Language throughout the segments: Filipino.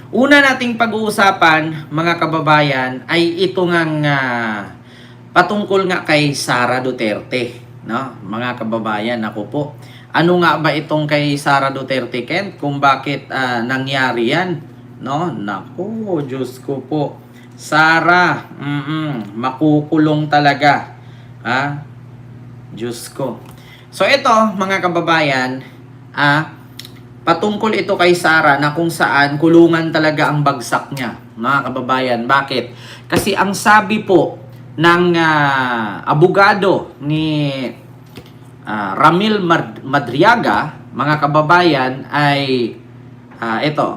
Una nating pag-uusapan, mga kababayan, ay ito ngang patungkol nga kay Sara Duterte, no? Mga kababayan, ako po. Ano nga ba itong kay Sara Duterte, Kent? Kung bakit nangyari yan, no? Naku, Diyos ko po. Sara, makukulong talaga. Ha? Diyos ko. So ito, mga kababayan, patungkol ito kay Sara na kung saan kulungan talaga ang bagsak niya, mga kababayan. Bakit? Kasi ang sabi po ng abogado ni Ramil Madriaga, mga kababayan, ay ito.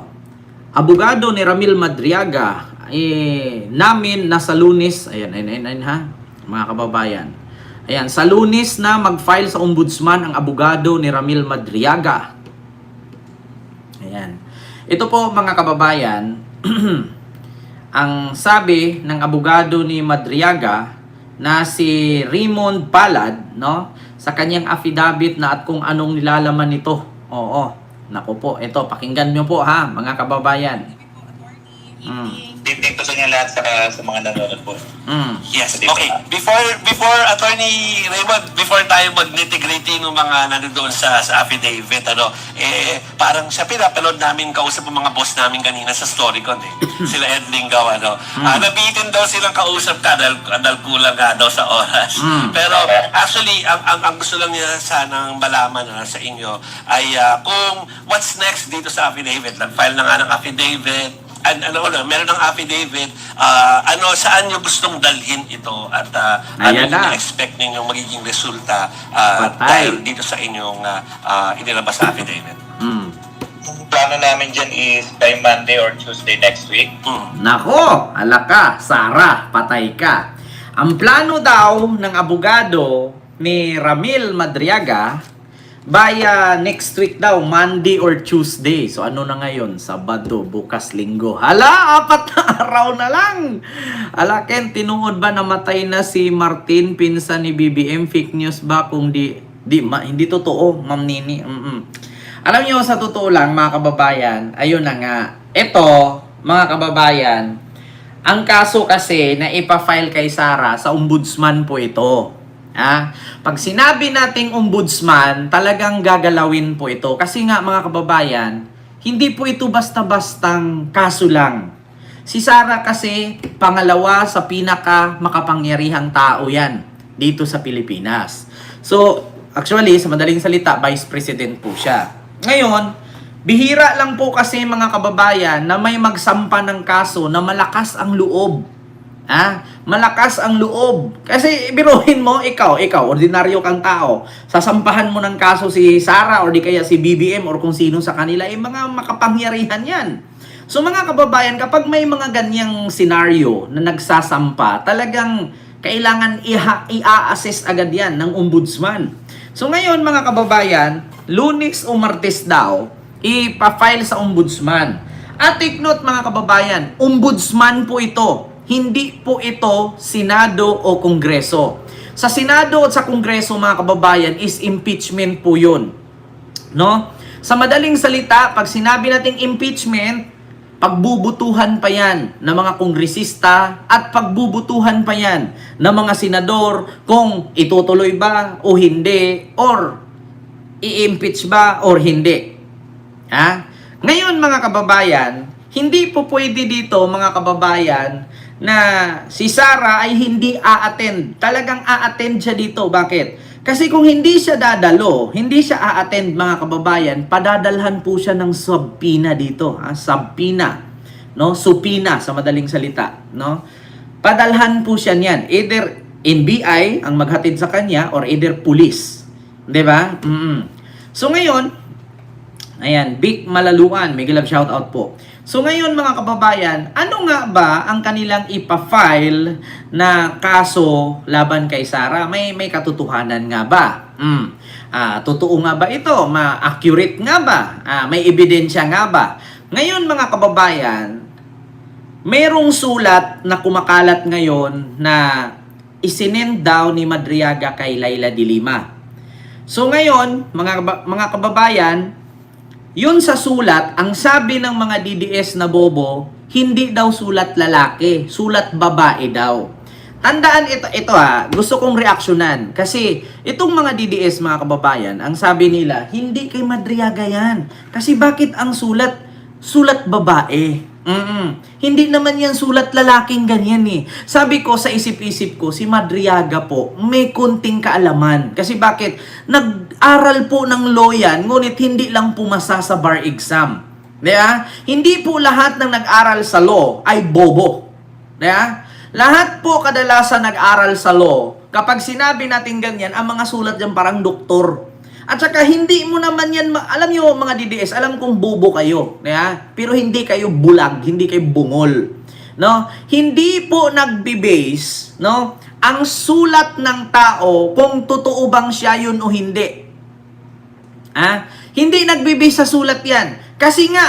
Abogado ni Ramil Madriaga namin nasa Lunes, ayan ha, mga kababayan. Ayan, sa Lunes na mag-file sa ombudsman ang abogado ni Ramil Madriaga. Ayan. Ito po, mga kababayan, ang sabi ng abogado ni Madriaga na si Raymond Palad, no, sa kanyang affidavit na at kung anong nilalaman nito. Oo. Naku po, ito, pakinggan nyo po ha, mga kababayan. Evening po sa inyo lahat sa mga nanonood po. Yes, okay. Before Attorney Raymond, before tayo mag-nitty-gritty ng mga nanonood sa affidavit, parang siya pinapanood namin, kausap ang mga boss namin kanina sa Storycon Sila Ed Lingaw, nabitin daw silang kausap ka dahil kulang nga daw sa oras. Pero actually, ang gusto lang niya sanang malaman sa inyo ay kung what's next dito sa affidavit. Nag-file na nga ng affidavit, meron ng affidavit, saan nyo gustong dalhin ito at ano yung expect ninyong magiging resulta dahil dito sa inyong inilabas na affidavit? Ang plano namin dyan is by Monday or Tuesday next week. Nako, alaka, Sara, patay ka. Ang plano daw ng abogado ni Ramil Madriaga by next week daw, Monday or Tuesday. So ano na ngayon? Sabado, bukas, Linggo. Hala, 4 na araw na lang. Ala, Ken, tinuod ba namatay na si Martin, pinsan ni BBM? Fake news ba kung hindi totoo, Ma'am Nini? Alam niyo, sa totoo lang, mga kababayan, ayun na nga. Ito, mga kababayan, ang kaso kasi na ipa-file kay Sara sa ombudsman po ito. Pag sinabi nating ombudsman, talagang gagalawin po ito. Kasi nga, mga kababayan, hindi po ito basta-bastang kaso lang. Si Sara kasi, pangalawa sa pinaka makapangyarihang tao yan dito sa Pilipinas. So, actually, sa madaling salita, Vice President po siya. Ngayon, bihira lang po kasi, mga kababayan, na may magsampa ng kaso na malakas ang loob. Malakas ang loob. Kasi biruhin mo, ikaw, ordinaryo kang tao. Sasampahan mo ng kaso si Sara or di kaya si BBM or kung sino sa kanila, mga makapangyarihan yan. So mga kababayan, kapag may mga ganyang senaryo na nagsasampa, talagang kailangan i-assess agad yan ng ombudsman. So ngayon, mga kababayan, Lunes o Martes daw, ipa-file sa ombudsman. At take note, mga kababayan, ombudsman po ito. Hindi po ito Senado o Kongreso. Sa Senado at sa Kongreso, mga kababayan, is impeachment po yun. No? Sa madaling salita, pag sinabi nating impeachment, pagbubutuhan pa yan ng mga kongresista at pagbubutuhan pa yan ng mga senador kung itutuloy ba o hindi or i-impeach ba or hindi. Ngayon, mga kababayan, hindi po pwede dito, mga kababayan, na si Sara ay hindi a-attend. Talagang a-attend siya dito. Bakit? Kasi kung hindi siya dadalo, hindi siya a-attend, mga kababayan, padadalhan po siya ng subpoena dito. Subpoena. No? Supina sa madaling salita. No? Padalhan po siya niyan. Either NBI ang maghatid sa kanya or either police. Diba? So ngayon, ayan, Big Malaluan, Miguel Love shoutout po. So ngayon, mga kababayan, ano nga ba ang kanilang ipa-file na kaso laban kay Sara? May katotohanan nga ba? Totoo nga ba ito? Accurate nga ba? May ebidensya nga ba? Ngayon, mga kababayan, mayroong sulat na kumakalat ngayon na isinend daw ni Madriaga kay Laila de Lima. So ngayon, mga kababayan, yun sa sulat, ang sabi ng mga DDS na bobo, hindi daw sulat lalaki, sulat babae daw. Tandaan ito gusto kong reaksyonan. Kasi itong mga DDS, mga kababayan, ang sabi nila, hindi kay Madriaga yan. Kasi bakit ang sulat babae? Hindi naman yan sulat lalaking ganyan eh. Sabi ko sa isip-isip ko, si Madriaga po may kunting kaalaman. Kasi bakit? Nag-aral po ng law yan, ngunit hindi lang pumasa sa bar exam. Diba? Hindi po lahat ng nag-aral sa law ay bobo. Diba? Lahat po kadalasan nag-aral sa law, kapag sinabi natin ganyan, ang mga sulat dyan parang doktor. At saka hindi mo naman yan, alam nyo mga DDS, alam kong bobo kayo, pero hindi kayo bulag, hindi kayo bungol. No? Hindi po nagbe-base, no, ang sulat ng tao kung totoo bang siya yun o hindi. Hindi nagbe-base sa sulat yan. Kasi nga,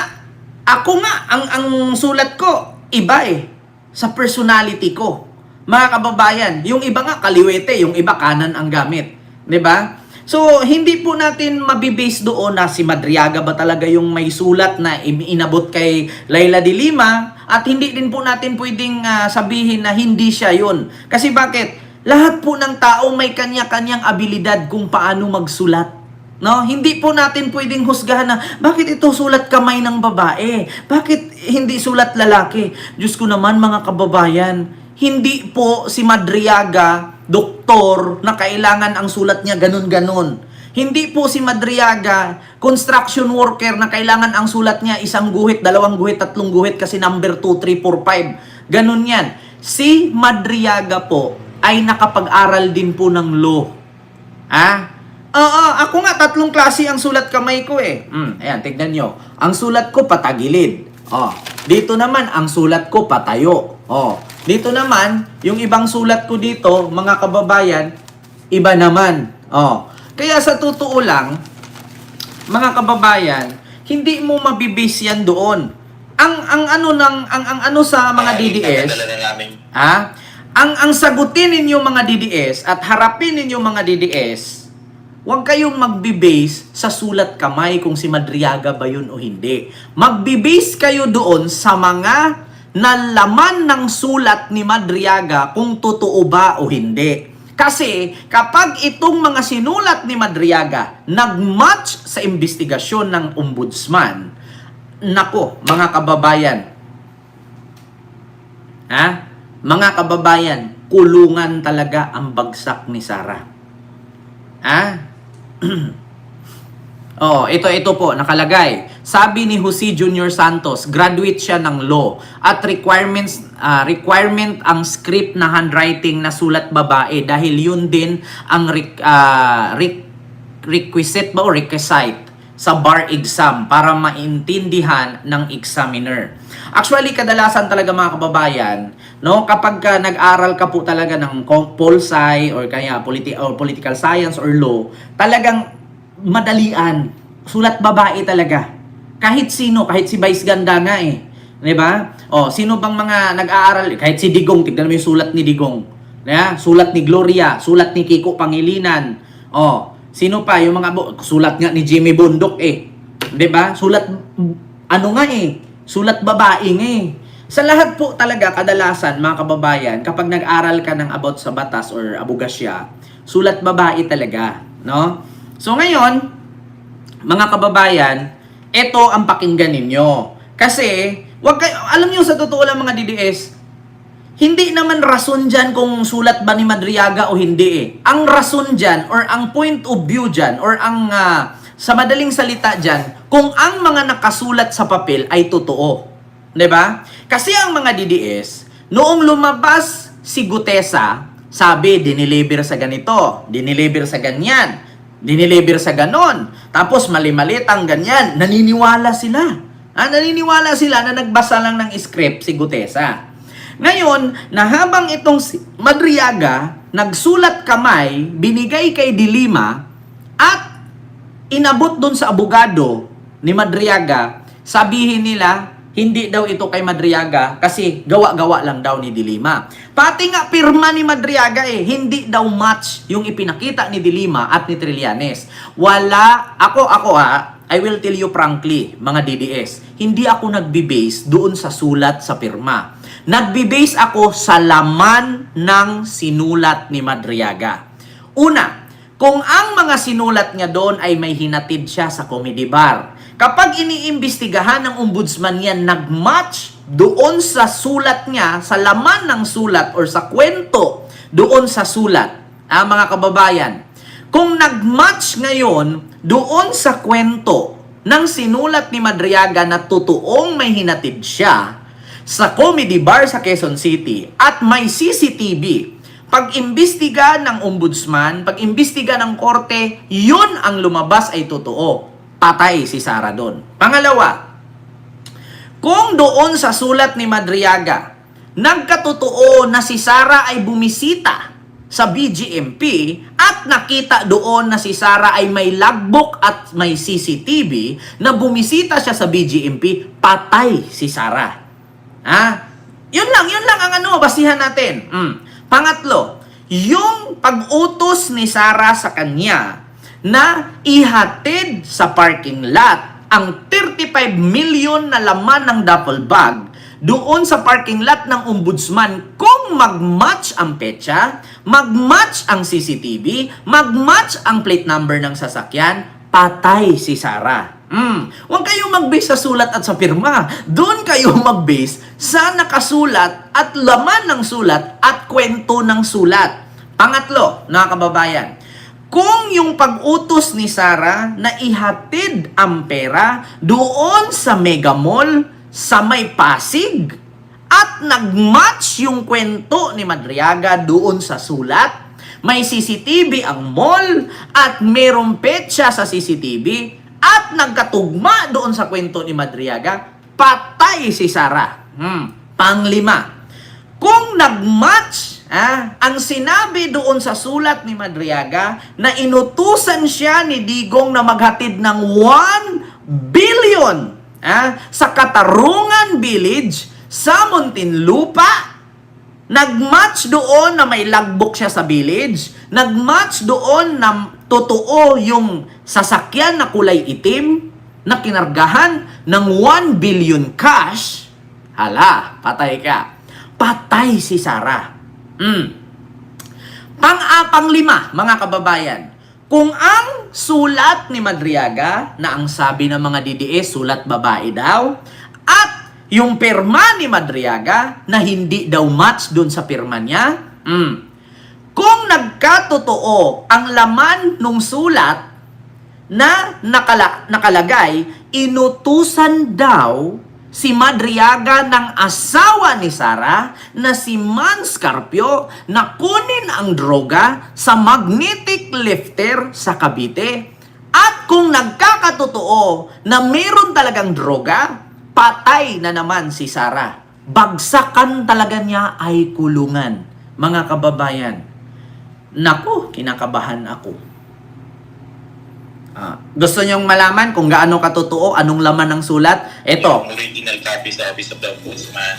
ako nga, ang sulat ko, iba sa personality ko. Mga kababayan, yung iba nga kaliwete, yung iba kanan ang gamit. 'Di ba? So, hindi po natin mabibase doon na si Madriaga ba talaga yung may sulat na inabot kay Laila de Lima, at hindi din po natin pwedeng sabihin na hindi siya yun. Kasi bakit? Lahat po ng tao may kanya-kanyang abilidad kung paano magsulat. No, hindi po natin pwedeng husgahan na bakit ito sulat kamay ng babae? Bakit hindi sulat lalaki? Diyos ko naman mga kababayan, hindi po si Madriaga doktor na kailangan ang sulat niya ganun-ganon. Hindi po si Madriaga construction worker na kailangan ang sulat niya isang guhit, dalawang guhit, tatlong guhit kasi number 2, 3, 4, 5. Ganun yan. Si Madriaga po ay nakapag-aral din po ng law. Ako nga, 3 klase ang sulat kamay ko Ayan, tignan nyo. Ang sulat ko patagilid. Dito naman, ang sulat ko patayo. Dito naman, yung ibang sulat ko dito, mga kababayan, iba naman. Kaya sa totoo lang, mga kababayan, hindi mo mabibase yan doon. Ang ano sa mga DDS, ang sagutin ninyo mga DDS at harapin ninyo mga DDS, huwag kayong magbe-base sa sulat kamay kung si Madriaga ba yun o hindi. Magbe-base kayo doon sa mga nalaman ng sulat ni Madriaga kung totoo ba o hindi. Kasi kapag itong mga sinulat ni Madriaga nag-match sa investigasyon ng ombudsman, nako mga kababayan, mga kababayan, kulungan talaga ang bagsak ni Sara. Ito po, nakalagay. Sabi ni Jose Junior Santos, graduate siya ng law at requirement ang script na handwriting na sulat babae dahil yun din ang requisite sa bar exam para maintindihan ng examiner. Actually, kadalasan talaga mga kababayan, no, kapag nag-aral ka po talaga ng pol sci or kaya political science or law, talagang madalian. Sulat babae talaga. Kahit sino, kahit si Vice Ganda nga 'Di ba? Sino bang mga nag-aaral? Kahit si Digong, tignan mo yung sulat ni Digong. Sulat ni Gloria, sulat ni Kiko Pangilinan. Sino pa? Yung mga sulat nga ni Jimmy Bundok 'Di ba? Sulat sulat babae nga Sa lahat po talaga, kadalasan, mga kababayan, kapag nag-aral ka ng about sa batas or abogasya, sulat babae talaga, no? So ngayon, mga kababayan, ito ang pakinggan ninyo. Kasi, alam nyo sa totoo lang mga DDS, hindi naman rason dyan kung sulat ba ni Madriaga o hindi Ang rason dyan, or ang point of view dyan, or ang, sa madaling salita dyan, kung ang mga nakasulat sa papel ay totoo. 'Di ba? Kasi ang mga DDS, noong lumabas si Gutesa, sabi, diniliver sa ganito, diniliver sa ganyan, diniliver sa ganon. Tapos mali-malitang ganyan. Naniniwala sila. Naniniwala sila na nagbasa lang ng script si Gutesa. Ngayon, na habang itong si Madriaga nagsulat kamay, binigay kay de Lima, at inabot doon sa abogado ni Madriaga, sabihin nila, hindi daw ito kay Madriaga kasi gawa-gawa lang daw ni de Lima. Pati nga pirma ni Madriaga hindi daw match yung ipinakita ni de Lima at ni Trillanes. Wala, ako I will tell you frankly, mga DDS, hindi ako nagbe-base doon sa sulat sa pirma. Nagbe-base ako sa laman ng sinulat ni Madriaga. Una, kung ang mga sinulat niya doon ay may hinatid siya sa comedy bar, kapag iniimbestigahan ng ombudsman yan, nag-match doon sa sulat niya, sa laman ng sulat or sa kwento doon sa sulat, mga kababayan, kung nag-match ngayon doon sa kwento ng sinulat ni Madriaga na totoong may hinatid siya sa comedy bar sa Quezon City at may CCTV, pag-imbestiga ng ombudsman, pag-imbestiga ng korte, yun ang lumabas ay totoo. Patay si Sara doon. Pangalawa, kung doon sa sulat ni Madriaga, nagkatotoo na si Sara ay bumisita sa BGMP at nakita doon na si Sara ay may logbook at may CCTV na bumisita siya sa BGMP, patay si Sara. Yun lang ang basihan natin. Pangatlo, yung pag-utos ni Sara sa kanya na ihatid sa parking lot ang 35 million na laman ng duffel bag doon sa parking lot ng ombudsman, kung mag-match ang petsa, mag-match ang CCTV, mag-match ang plate number ng sasakyan, patay si Sara. Huwag kayong mag-base sa sulat at sa pirma. Doon kayo mag-base sa nakasulat at laman ng sulat at kwento ng sulat. Pangatlo, mga kababayan, kung yung pag-utos ni Sara na ihatid ang pera doon sa Mega Mall sa may Pasig at nag-match yung kwento ni Madriaga doon sa sulat, may CCTV ang mall at merong petsa sa CCTV at nagkatugma doon sa kwento ni Madriaga, patay si Sara. Panglima, kung nag-match ang sinabi doon sa sulat ni Madriaga na inutusan siya ni Digong na maghatid ng 1 billion sa Katarungan Village sa Muntinlupa, nag-match doon na may logbook siya sa village, nag-match doon na totoo yung sasakyan na kulay itim na kinargahan ng 1 billion cash, hala, patay ka. Patay si Sara. Panglima, mga kababayan, kung ang sulat ni Madriaga, na ang sabi ng mga DDS, sulat babae daw, at yung pirma ni Madriaga, na hindi daw match dun sa pirma niya, kung nagkatotoo ang laman ng sulat na nakalagay, inutusan daw si Madriaga ng asawa ni Sara na si Man Scarpio na kunin ang droga sa magnetic lifter sa Cavite. At kung nagkakatotoo na meron talagang droga, patay na naman si Sara. Bagsakan talaga niya ay kulungan. Mga kababayan, naku, kinakabahan ako. Gusto nyong malaman kung gaano katotoo, anong laman ng sulat? Ito. Yung original copy sa Office of the Ombudsman.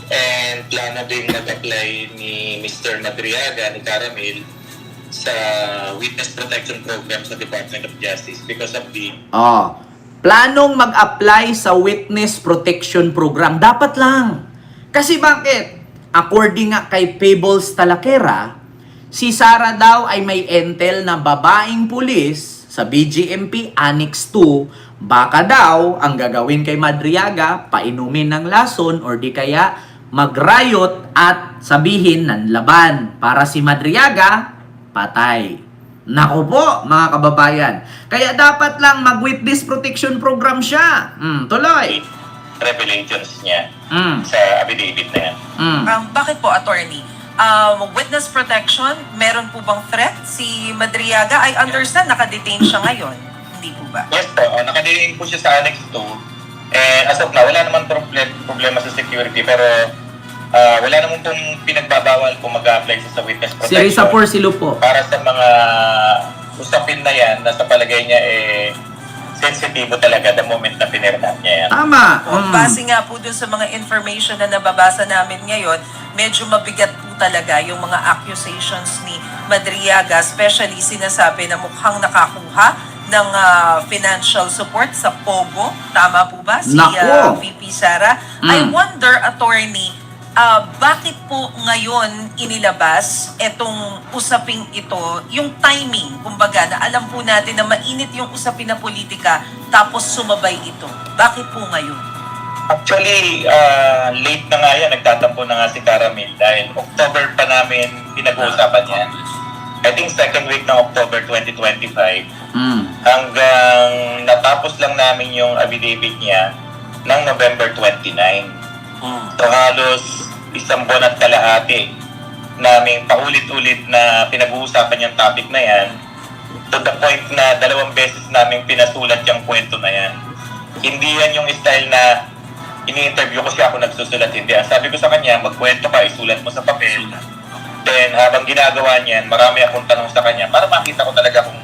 And plano din nag-apply ni Mr. Madriaga, ni Caramel, sa Witness Protection Program sa Department of Justice because of the... Planong mag-apply sa Witness Protection Program. Dapat lang. Kasi bakit? According nga kay Fables Talakera, si Sara daw ay may entel na babaeng pulis sa BGMP Annex 2, baka daw ang gagawin kay Madriaga, painumin ng lason or di kaya mag-riot at sabihin ng laban para si Madriaga patay. Naku po, mga kababayan. Kaya dapat lang mag-witness protection program siya. Tuloy. Revelations niya sa affidavit na yan. Bakit po, attorney? Witness protection, meron po bang threat si Madriaga? I understand, nakadetain siya ngayon. Hindi po ba? Yes po, nakadetain po siya sa Annex 2. As of now, wala naman problema sa security, pero wala naman pong pinagbabawal kung mag-apply siya sa witness Si protection. Risa Porcilo po. Para sa mga usapin na yan, na sa palagay niya sensitibo talaga the moment na pinirma niya yan. Tama. Base nga po dun sa mga information na nababasa namin ngayon, medyo mabigat po talaga yung mga accusations ni Madriaga, especially sinasabi na mukhang nakakuha financial support sa Pogo. Tama po ba? Si Nako! VP Sara. I wonder, attorney, bakit po ngayon inilabas itong usaping ito, yung timing, kumbaga, na alam po natin na mainit yung usapin na politika, tapos sumabay ito. Bakit po ngayon? Actually, late na nga yan, nagtatampo na nga si Caramel dahil October pa namin pinag-uusapan yan. I think second week ng October 2025. Hanggang natapos lang namin yung affidavit niya ng November 29. So halos isang buwan at kalahati namin paulit-ulit na pinag-uusapan yung topic na yan, to the point na 2 beses namin pinasulat yung kwento na yan. Hindi yan yung style na ini-interview ko siya ako nagsusulat, hindi. Ang sabi ko sa kanya, magkwento ka, isulat mo sa papel. Then habang ginagawa niyan, marami akong tanong sa kanya para makita ko talaga kung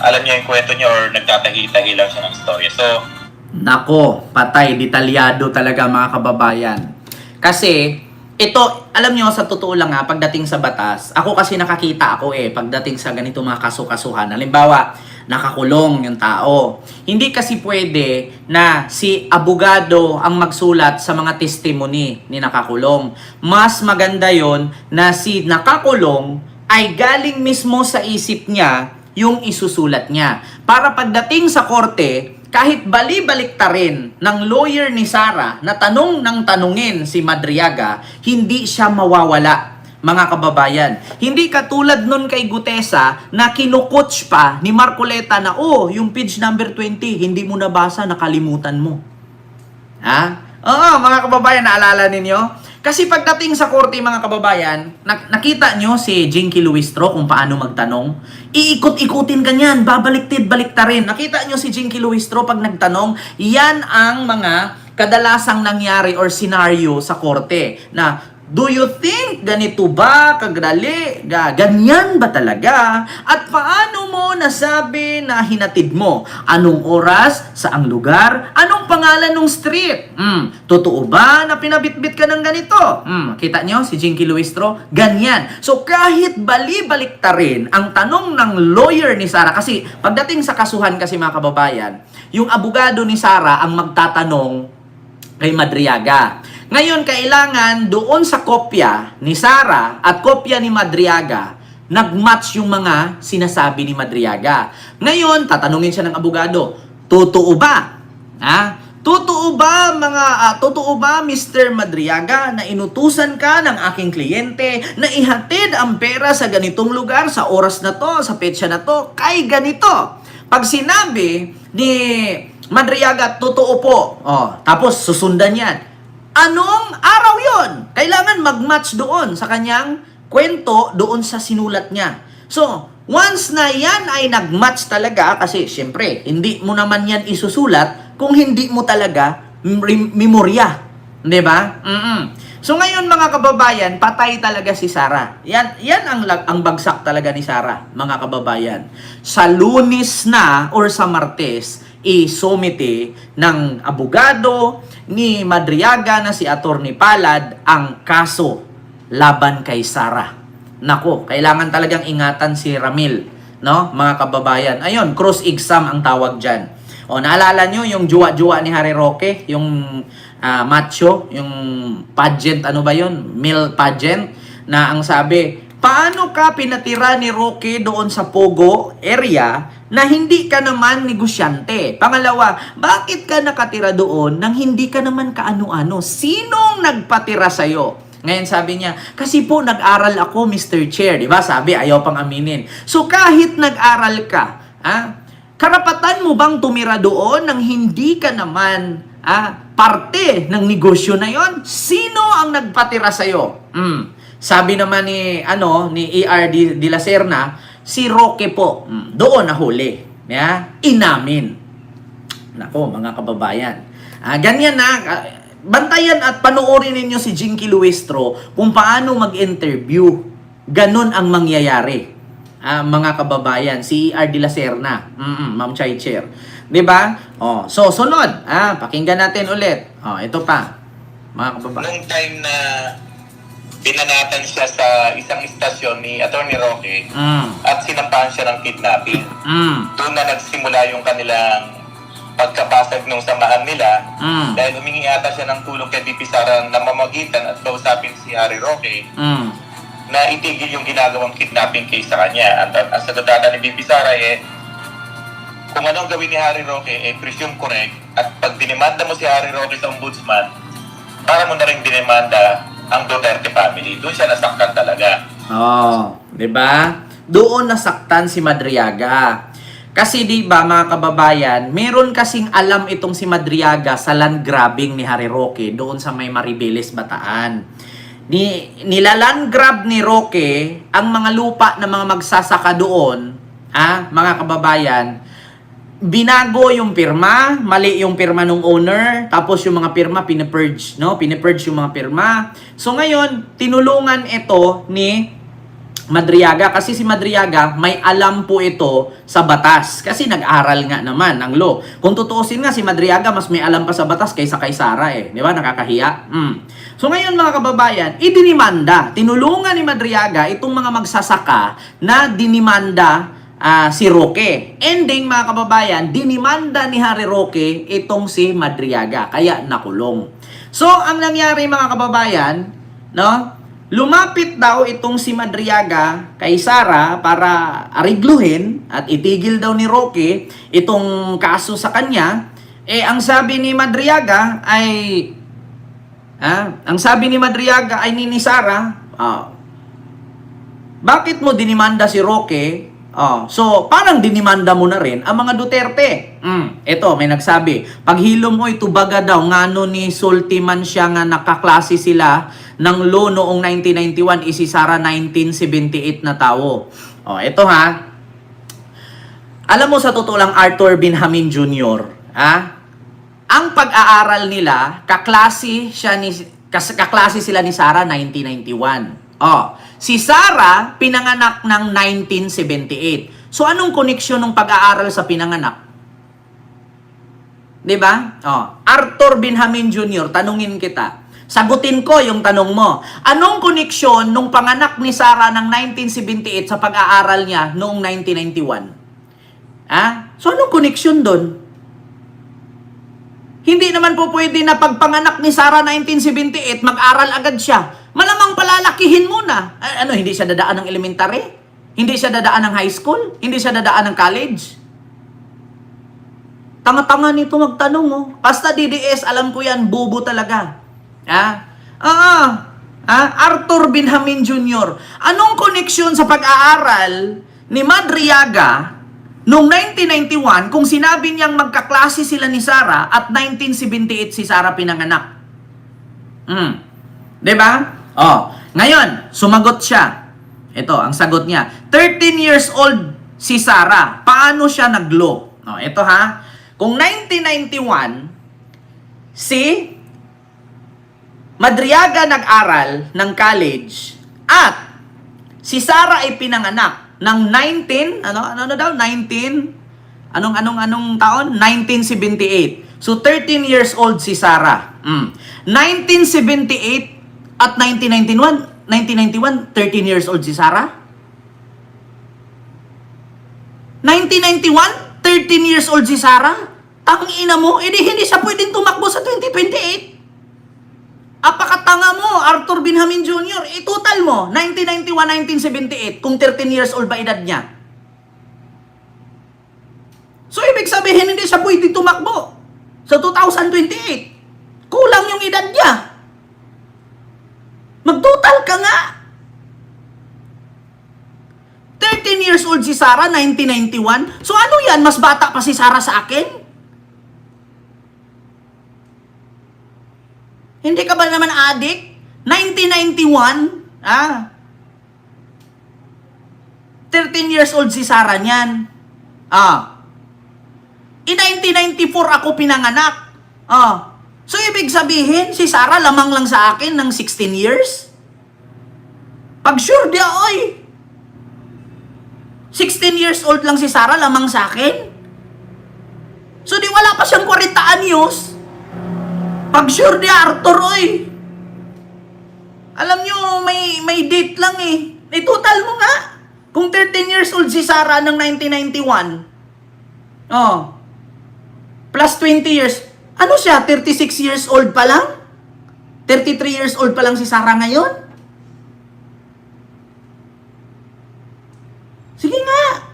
alam niya yung kwento niya or nagtatahi-tahi lang siya ng storya. So, nako, patay, detalyado talaga mga kababayan. Kasi, ito, alam nyo, sa totoo lang ha, pagdating sa batas, ako kasi nakakita ako pagdating sa ganito mga kaso-kasuhan. Halimbawa, nakakulong yung tao. Hindi kasi pwede na si abogado ang magsulat sa mga testimony ni nakakulong. Mas maganda yon na si nakakulong ay galing mismo sa isip niya yung isusulat niya. Para pagdating sa korte, kahit bali-balik ta rin ng lawyer ni Sara na tanong ng tanungin si Madriaga, hindi siya mawawala, mga kababayan. Hindi katulad nun kay Gutesa na kinukoach pa ni Marcoleta na, yung page number 20, hindi mo nabasa, nakalimutan mo. Ha? Oo, mga kababayan, naalala ninyo? Kasi pagdating sa korte, mga kababayan, nakita nyo si Jinky Luistro kung paano magtanong? Iikot-ikutin ka niyan, babaliktid-balik ta rin. Nakita nyo si Jinky Luistro pag nagtanong? Yan ang mga kadalasang nangyari or scenario sa korte na, do you think ganito ba kagrali? Ganyan ba talaga? At paano mo nasabi na hinatid mo? Anong oras? Saang lugar? Anong pangalan ng street? Totoo ba na pinabitbit ka ng ganito? Kita nyo si Jinky Luistro? Ganyan. So kahit bali-balik ta rin ang tanong ng lawyer ni Sara, kasi pagdating sa kasuhan kasi mga kababayan, yung abogado ni Sara ang magtatanong kay Madriaga. Ngayon, kailangan doon sa kopya ni Sara at kopya ni Madriaga, nag-match yung mga sinasabi ni Madriaga. Ngayon, tatanungin siya ng abogado, totoo ba? Totoo ba, Mr. Madriaga, na inutusan ka ng aking kliyente na ihatid ang pera sa ganitong lugar, sa oras na to, sa petsa na to, kay ganito? Pag sinabi ni Madriaga, totoo po, tapos susundan yan, anong araw yon? Kailangan mag-match doon sa kanyang kwento, doon sa sinulat niya. So, once na yan ay nag-match talaga, kasi syempre, hindi mo naman yan isusulat kung hindi mo talaga memorya. Di ba? So, ngayon mga kababayan, patay talaga si Sara. Yan ang bagsak talaga ni Sara, mga kababayan. Sa Lunes na or sa Martes, isumite ng abogado ni Madriaga na si Attorney Palad ang kaso laban kay Sara. Nako, kailangan talagang ingatan si Ramil, no? Mga kababayan. Ayun, cross-exam ang tawag dyan. Naalala nyo yung juwa-juwa ni Harry Roque, yung macho, yung pageant, ano ba yun? Male pageant, na ang sabi, paano ka pinatira ni Roque doon sa Pogo area na hindi ka naman negosyante? Pangalawa, bakit ka nakatira doon nang hindi ka naman kaano-ano? Sinong nagpatira sa'yo? Ngayon sabi niya, kasi po nag-aral ako, Mr. Chair. Diba? Sabi, ayaw pang aminin. So kahit nag-aral ka, karapatan mo bang tumira doon nang hindi ka naman parte ng negosyo na yon? Sino ang nagpatira sa'yo? Sabi naman ni ER de la Serna, si Roque po, doon nahuli. Inamin. Nako, mga kababayan. Ganyan na, bantayan at panoorin ninyo si Jinky Luistro kung paano mag-interview. Ganon ang mangyayari. Mga kababayan, si ER de la Serna, Ma'am Chai Chair. Diba? So, sunod. Pakinggan natin ulit. Ito pa, mga kababayan. nung time na binanatan siya sa isang istasyon ni Atty. Roque at sinampahan siya ng kidnapping. Doon na nagsimula yung kanilang pagkabasag ng samahan nila dahil humingi ata siya ng tulong kay VP Sara na mamagitan at kausapin si Harry Roque na itigil yung ginagawang kidnapping case sa kanya. At ang sagot ata ni VP Sara kung anong gawin ni Harry Roque presume correct, at pag dinimanda mo si Harry Roque sa ombudsman, para mo na rin dinimanda ang Duterte family. Doon siya nasaktan talaga. Di ba? Doon nasaktan si Madriaga. Kasi di ba mga kababayan, meron kasing alam itong si Madriaga sa land grabbing ni Harry Roque doon sa may Maribeles, Bataan. Nilaland grab ni Roque ang mga lupa ng mga magsasaka doon, mga kababayan. Binago yung pirma, mali yung pirma ng owner, tapos yung mga pirma pinipurge, no? Pinipurge yung mga pirma. So ngayon, tinulungan ito ni Madriaga kasi si Madriaga may alam po ito sa batas kasi nag-aral nga naman ng law. Kung tutuusin nga si Madriaga mas may alam pa sa batas kaysa kay Sara di ba? Nakakahiya. So ngayon mga kababayan, idinimanda, tinulungan ni Madriaga itong mga magsasaka na dinimanda si Roque. Ending mga kababayan, dinimanda ni Harry Roque itong si Madriaga, kaya nakulong. So ang nangyari mga kababayan, no? Lumapit daw itong si Madriaga kay Sara para arigluhin at itigil daw ni Roque itong kaso sa kanya. Ang sabi ni Madriaga ay ni Sara, bakit mo dinimanda si Roque? So parang dinimanda mo na rin ang mga Duterte. Ito, may nagsabi, paghilom mo itubaga daw ngano ni sulti man siya nga nakaklase sila ng law noong 1991 isi Sara 1978 na tao. Ito ha. Alam mo sa totoo lang Arthur Benjamin Jr., ang pag-aaral nila, kaklase sila ni Sara 1991. Si Sara pinanganak ng 1978. So anong koneksyon ng pag-aaral sa pinanganak? 'Di ba? Arthur Benjamin Jr., tanungin kita. Sagutin ko yung tanong mo. Anong koneksyon nung panganak ni Sara ng 1978 sa pag-aaral niya noong 1991? So anong koneksyon doon? Hindi naman po pwede na pagpanganak ni Sara 1978, mag-aral agad siya. Malamang palalakihin muna. Hindi siya dadaan ng elementary? Hindi siya dadaan ng high school? Hindi siya dadaan ng college? Tanga-tanga nito magtanong, Basta DDS, alam ko yan, bubo talaga. Arthur Benjamin Jr., anong koneksyon sa pag-aaral ni Madriaga noong 1991 kung sinabi niyang magkaklase sila ni Sara at 1978 si Sara pinanganak? Diba? Ngayon, sumagot siya. Ito, ang sagot niya. 13 years old si Sara. Paano siya nag-law? Ito ha. Kung 1991, si Madriaga nag-aral ng college at si Sara ay pinanganak ng 1978. So 13 years old si Sara. 1978 at 1991, 13 years old si Sara? 1991, 13 years old si Sara? Tangina mo, hindi siya pwedeng tumakbo sa 2028. Apakatanga mo, Arthur Benjamin Jr. Total mo, 1991, 1978, kung 13 years old ba edad niya. So, ibig sabihin, hindi siya pwedeng tumakbo sa 2028. Kulang yung edad niya. Mag-total ka nga. 13 years old si Sara, 1991. So ano yan? Mas bata pa si Sara sa akin? Hindi ka ba naman adik? 1991? 13 years old si Sara niyan. In 1994 ako pinanganak. So ibig sabihin, si Sara lamang lang sa akin ng 16 years? Pag sure dia, oy! 16 years old lang si Sara, lamang sa akin? So di wala pa siyang 40 anyos? Pag sure dia, Arthur, oy! Alam nyo, may date lang eh. Total mo nga. Kung 13 years old si Sarah ng 1991, plus 20 years, ano siya, 36 years old pa lang? 33 years old pa lang si Sarah ngayon? Sige nga.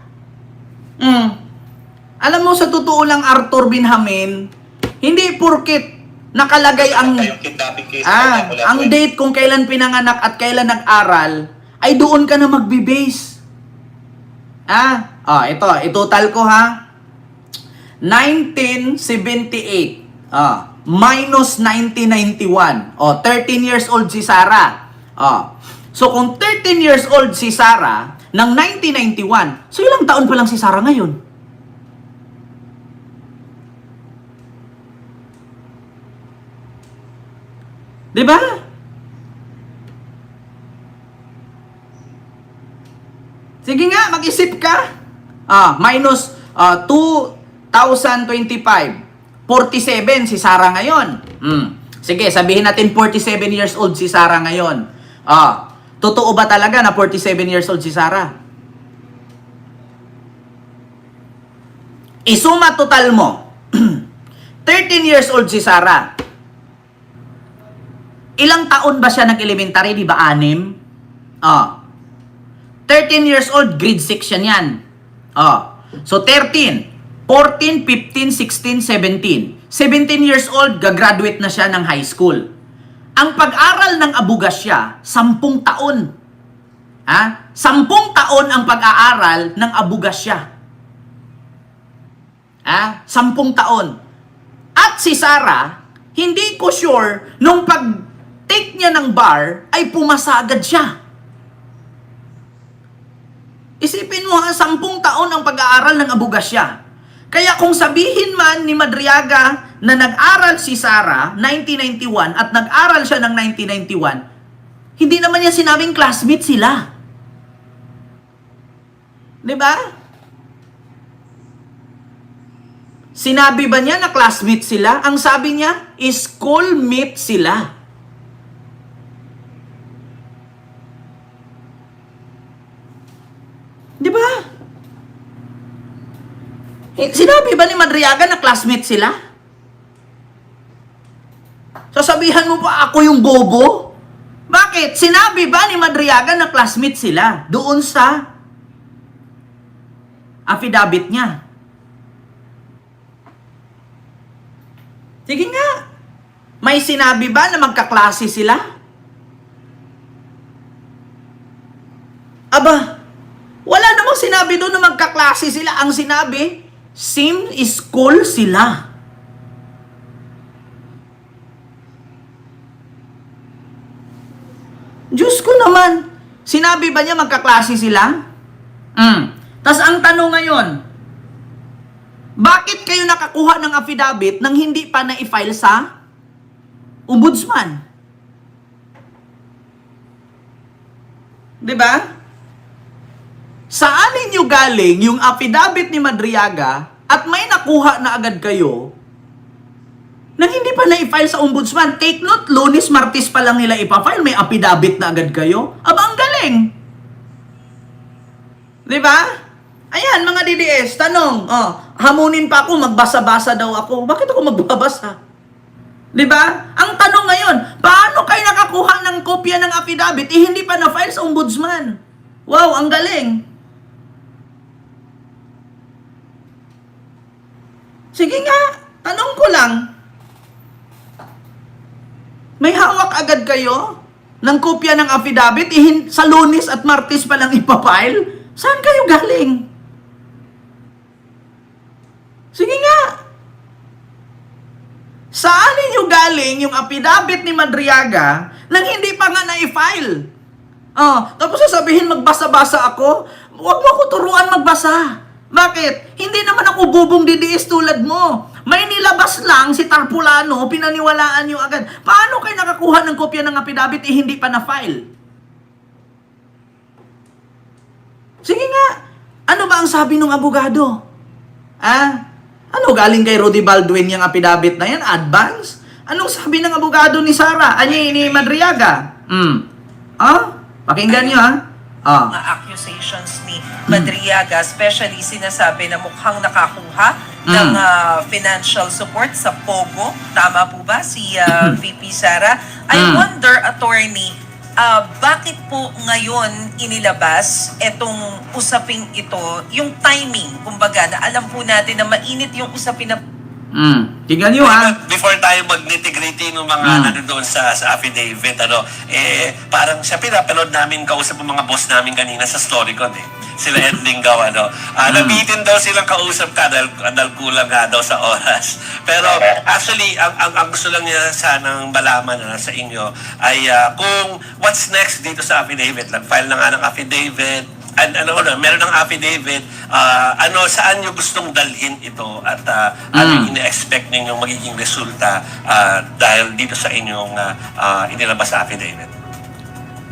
Alam mo, sa totoo lang, Arthur Binhamin, hindi porket nakalagay ang date kung kailan pinanganak at kailan nag-aral, ay doon ka na magbe-base. Ito, itotal ko ha. 1978 minus 1991. 13 years old si Sarah. So kung 13 years old si Sarah ng 1991, so ilang taon pa lang si Sarah ngayon? Diba? Sige nga, mag-isip ka. Minus 2025. 47 si Sarah ngayon. Sige, sabihin natin 47 years old si Sarah ngayon. Totoo ba talaga na 47 years old si Sarah? Isuma total mo. 13 years old si Sarah. Ilang taon ba siya nag-elementary? Di ba 6? 13 years old, grade 6 siya niyan. So 13, 14, 15, 16, 17. 17 years old, gagraduate na siya ng high school. Ang pag-aral ng abugasya, 10 taon. 10 taon ang pag-aaral ng abugasya. 10 taon. At si Sarah, hindi ko sure, nung pag-take niya ng bar, ay pumasa agad siya. Isipin mo 10 taon ang pag-aaral ng abugasya. Kaya kung sabihin man ni Madriaga na nag-aral si Sarah 1991 at nag-aral siya ng 1991, hindi naman niya sinabing classmate sila. 'Di ba? Sinabi ba niya na classmate sila? Ang sabi niya, schoolmate sila. Di ba? Sinabi ba ni Madriaga na classmate sila? Sasabihan mo pa ako yung bobo? Bakit? Sinabi ba ni Madriaga na classmate sila? Doon sa affidavit niya. Sige nga. May sinabi ba na magkaklase sila? Aba, wala namang sinabi doon na magkaklase sila. Ang sinabi, same school sila. Diyos ko naman, sinabi ba niya magkaklase sila? Tas ang tanong ngayon, bakit kayo nakakuha ng affidavit nang hindi pa na-file sa ombudsman? Diba? Saan ninyo galing yung affidavit ni Madriaga at may nakuha na agad kayo nang hindi pa na-file sa ombudsman? Take note, Lunes, Martes pa lang nila ipafile, may affidavit na agad kayo. Aba, ang galing! Diba? Ayan, mga DDS, tanong, hamunin pa ako, magbasa-basa daw ako. Bakit ako magbabasa? Diba? Ang tanong ngayon, paano kayo nakakuha ng kopya ng affidavit hindi pa na-file sa ombudsman? Wow, ang galing! Sige nga, tanong ko lang. May hawak agad kayo ng kopya ng affidavit sa Lunes at Martes pa lang ipapile? Saan kayo galing? Sige nga. Saan ninyo galing yung affidavit ni Madriaga nang hindi pa nga na-file? Tapos sasabihin magbasa-basa ako? Huwag mo ako turuan magbasa. Bakit? Hindi naman ako bubong DDS tulad mo. May nilabas lang si Tarpulano, pinaniwalaan nyo agad. Paano kayo nakakuha ng kopya ng affidavit hindi pa na-file? Sige nga. Ano ba ang sabi ng abogado? Ano galing kay Rudy Baldwin yung affidavit na yan? Advance? Anong sabi ng abogado ni Sarah? Ni Madriaga? Pakinggan nyo, ha? Mga accusations ni Madriaga, especially sinasabi na mukhang nakakuha ng financial support sa Pogo. Tama po ba si VP Sara? I wonder, attorney, bakit po ngayon inilabas etong usaping ito, yung timing, kumbaga, na alam po natin na mainit yung usapin na Tingnan nyo, ha? Before tayo mag-nitty-gritty ng mga nandoon sa affidavit, parang siya pinapanood namin kausap ng mga boss namin kanina sa StoryCon Sila Ed Lingaw, nabitin daw silang kausap ka dahil kulang nga daw sa oras. Pero actually, ang gusto lang niya sanang malaman sa inyo ay kung what's next dito sa affidavit. File na nga ng affidavit, meron ng affidavit, saan nyo gustong dalhin ito at ano yung ina-expect ninyong magiging resulta dahil dito sa inyong inilabas sa affidavit?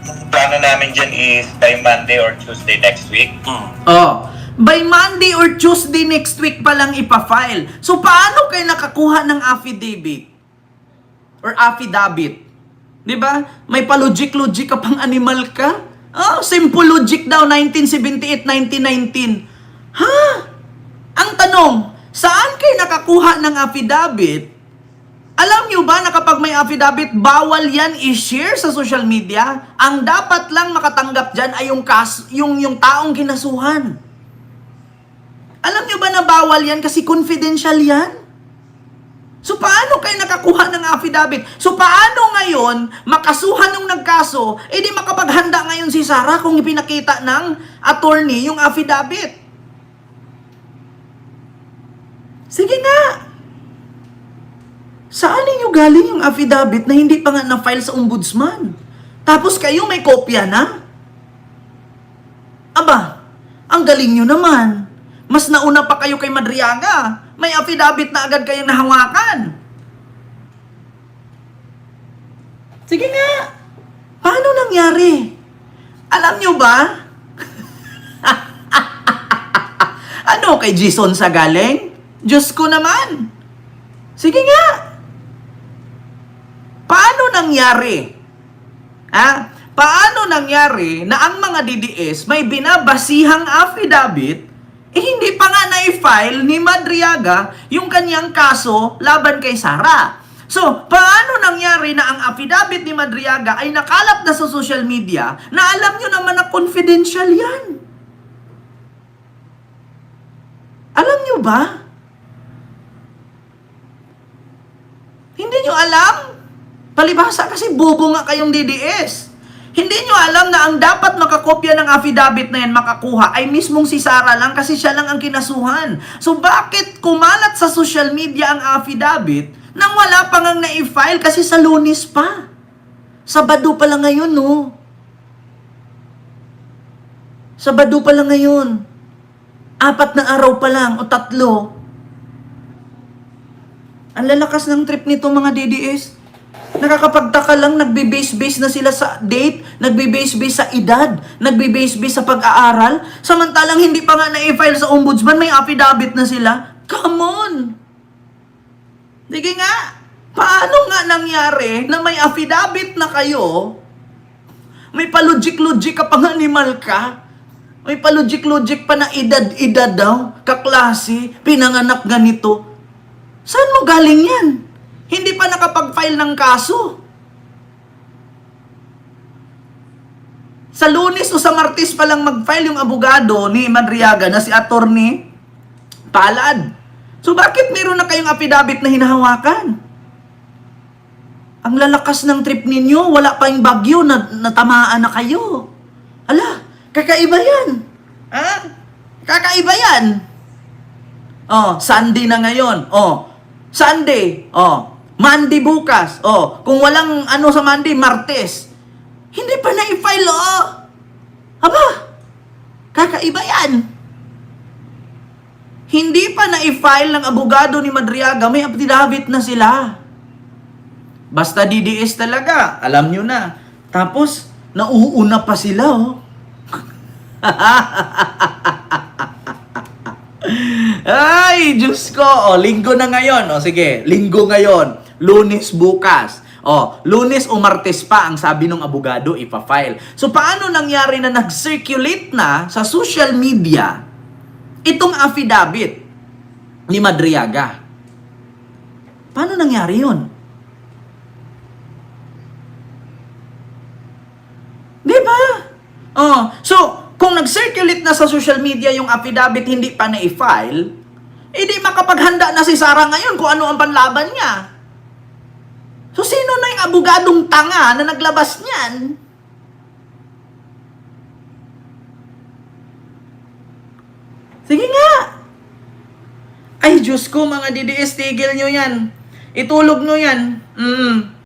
Ang plano namin dyan is by Monday or Tuesday next week. By Monday or Tuesday next week pa lang ipafile. So, paano kayo nakakuha ng affidavit? Or affidavit? Di ba? May pa-logic-logic ka pang animal ka? Simple logic daw, 1978, 1919. Ang tanong, saan kayo nakakuha ng affidavit? Alam nyo ba na kapag may affidavit, bawal yan i-share sa social media? Ang dapat lang makatanggap dyan ay yung taong kinasuhan. Alam nyo ba na bawal yan kasi confidential yan? So, paano kayo nakakuha ng affidavit? So, paano ngayon makasuhan ng nagkaso, di makapaghanda ngayon si Sara kung ipinakita ng attorney yung affidavit? Sige nga. Saan ninyo galing yung affidavit na hindi pa nga na-file sa ombudsman? Tapos kayo may kopya na? Aba, ang galing nyo naman. Mas nauna pa kayo kay Madriaga. May affidavit na agad kayong nahawakan. Sige nga. Paano nangyari? Alam nyo ba? Ano kay Jason sa galing? Diyos ko naman. Sige nga. Paano nangyari? Paano nangyari na ang mga DDS may binabasihang affidavit hindi pa nga na-file ni Madriaga yung kanyang kaso laban kay Sara? So, paano nangyari na ang affidavit ni Madriaga ay nakalap na sa social media na alam nyo naman na confidential yan? Alam nyo ba? Hindi nyo alam? Palibhasa kasi bobo nga kayong DDS. Hindi nyo alam na ang dapat makakopya ng affidavit na yan makakuha ay mismong si Sara lang kasi siya lang ang kinasuhan. So bakit kumalat sa social media ang affidavit nang wala pa ngang na-file kasi sa Lunes pa? Sabado pa lang ngayon, no? Sabado pa lang ngayon. 4 na araw pa lang o 3. Ang lalakas ng trip nito mga DDS. Nakakapagtaka lang, nagbe-base-base na sila sa date, nagbe-base-base sa edad, nagbe-base-base sa pag-aaral, samantalang hindi pa nga na-file sa ombudsman, may affidavit na sila. Come on! Sige nga, paano nga nangyari na may affidavit na kayo, may pa-logic-logic ka pang animal ka, may pa-logic-logic pa na edad-edad daw, kaklase, pinanganak ganito. Saan mo galing yan? Hindi pa nakapag-file ng kaso. Sa Lunes o sa Martes pa lang mag-file yung abogado ni Madriaga na si Attorney Palad. So bakit meron na kayong affidavit na hinahawakan? Ang lalakas ng trip ninyo, wala pa yung bagyo na natamaan na kayo. Ala, kakaiba yan. Kakaiba yan. Sunday na ngayon. Sunday. Monday bukas. Kung walang sa Monday, Martes. Hindi pa na-file, Aba, kakaiba yan. Hindi pa na-file ng abogado ni Madriaga, may affidavit na sila. Basta DDS talaga, alam nyo na. Tapos, nauuna pa sila, Ay, Diyos ko. Linggo na ngayon. Sige, linggo ngayon. Lunes bukas. Lunes o Martes pa ang sabi ng abogado ipa-file. So paano nangyari na nag-circulate na sa social media itong affidavit ni Madriaga? Paano nangyari yun? Di ba? So kung nag-circulate na sa social media yung affidavit hindi pa na-file, hindi makapaghanda na si Sara ngayon kung ano ang panlaban niya. So, sino na yung abogadong tanga na naglabas niyan? Sige nga. Ay, Diyos ko, mga DDS, tigil nyo yan. Itulog nyo yan.